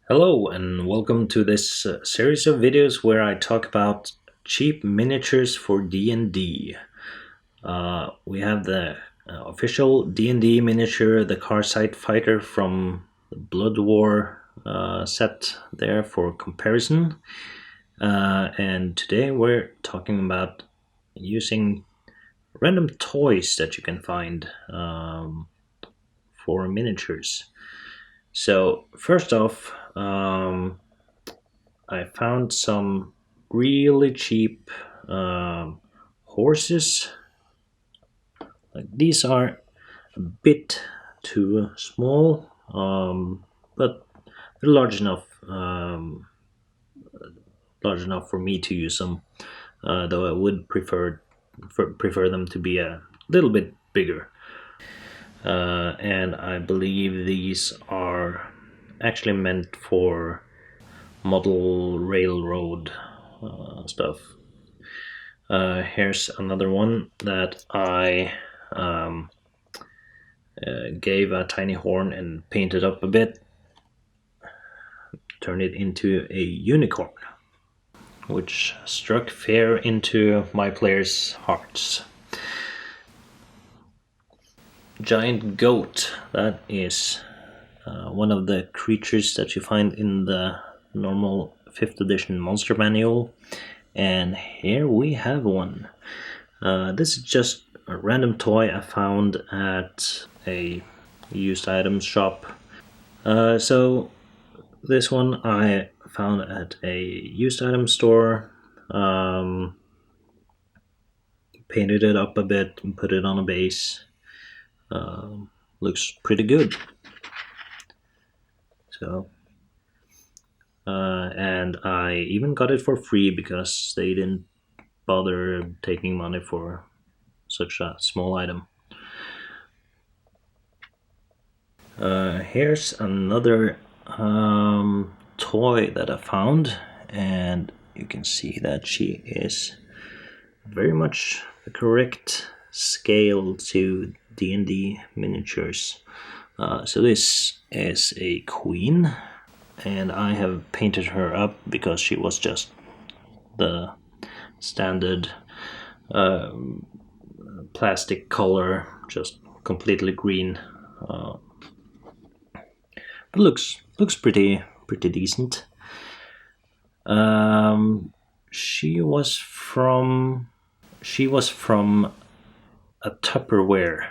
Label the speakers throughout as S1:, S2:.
S1: Hello and welcome to this series of videos where I talk about cheap miniatures for D&D. We have the official D&D miniature, the Carsight Fighter from the Blood War set there for comparison. And today we're talking about using random toys that you can find for miniatures. So first off, I found some really cheap horses. Like these are a bit too small, but they're large enough for me to use them. Though I would prefer them to be a little bit bigger. And I believe these are actually meant for model railroad stuff. Here's another one that I gave a tiny horn and painted up a bit, turned it into a unicorn, which struck fear into my players' hearts. Giant goat, that is one of the creatures that you find in the normal 5th edition monster manual, and here we have one. This is just a random toy I found at a used items shop. So this one I found at a used item store, painted it up a bit and put it on a base. Looks pretty good. So and I even got it for free because they didn't bother taking money for such a small item. Here's another toy that I found, and you can see that she is very much the correct scale to D&D miniatures. So this is a queen, and I have painted her up because she was just the standard plastic color, just completely green. But looks pretty decent. She was from a Tupperware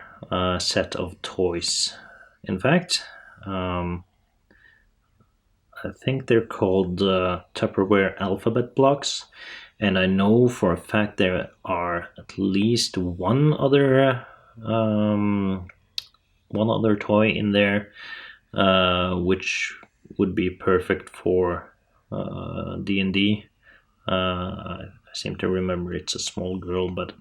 S1: set of toys. In fact, I think they're called Tupperware alphabet blocks, and I know for a fact there are at least one other toy in there, which would be perfect for D&D. I seem to remember it's a small girl, but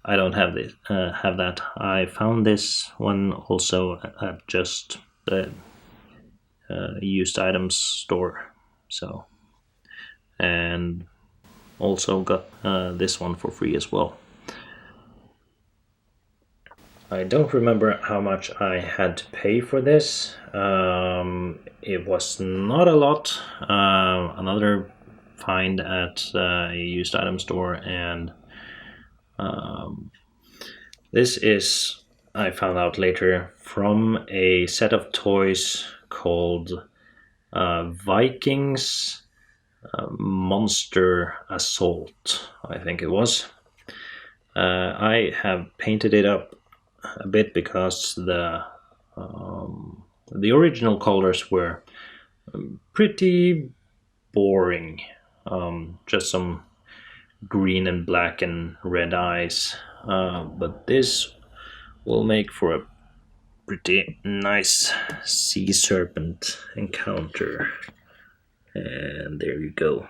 S1: I don't have that. I found this one also at just the used items store. So, and also got this one for free as well. I don't remember how much I had to pay for this. It was not a lot. Another find at a used item store, and this is, I found out later, from a set of toys called Vikings Monster Assault, I think it was. I have painted it up a bit because the original colors were pretty boring. Just some green and black and red eyes. But this will make for a pretty nice sea serpent encounter. And there you go.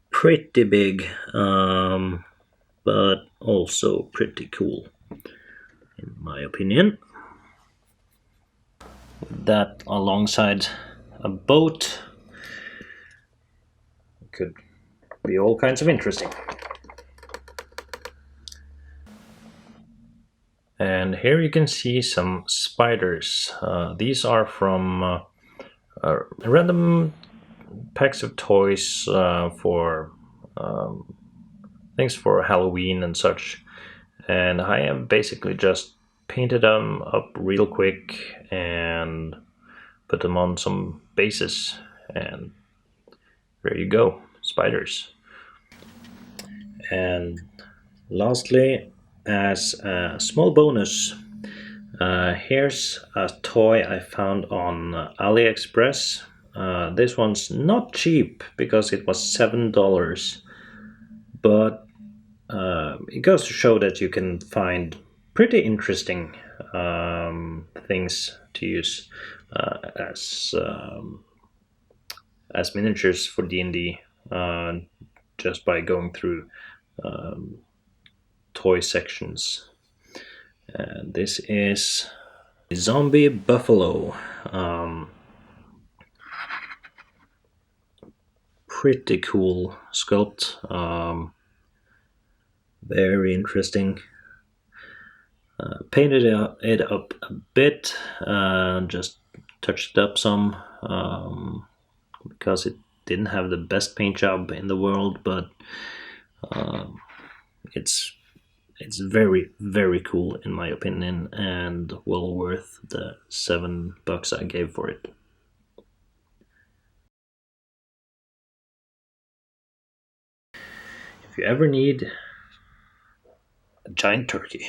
S1: Pretty big, but also pretty cool, in my opinion. With that alongside a boat, it could be all kinds of interesting. And here you can see some spiders. These are from random packs of toys for um, things for Halloween and such. And I have basically just painted them up real quick and put them on some bases, and there you go, spiders. And lastly, as a small bonus, here's a toy I found on AliExpress. This one's not cheap because it was $7, but it goes to show that you can find pretty interesting things to use as miniatures for D&D, just by going through um, toy sections. And this is zombie buffalo. Um, Pretty cool sculpt. Very interesting. Painted it up a bit, just touched it up some, because it didn't have the best paint job in the world, but um, it's it's very cool in my opinion, and well worth the $7 I gave for it. If you ever need a giant turkey,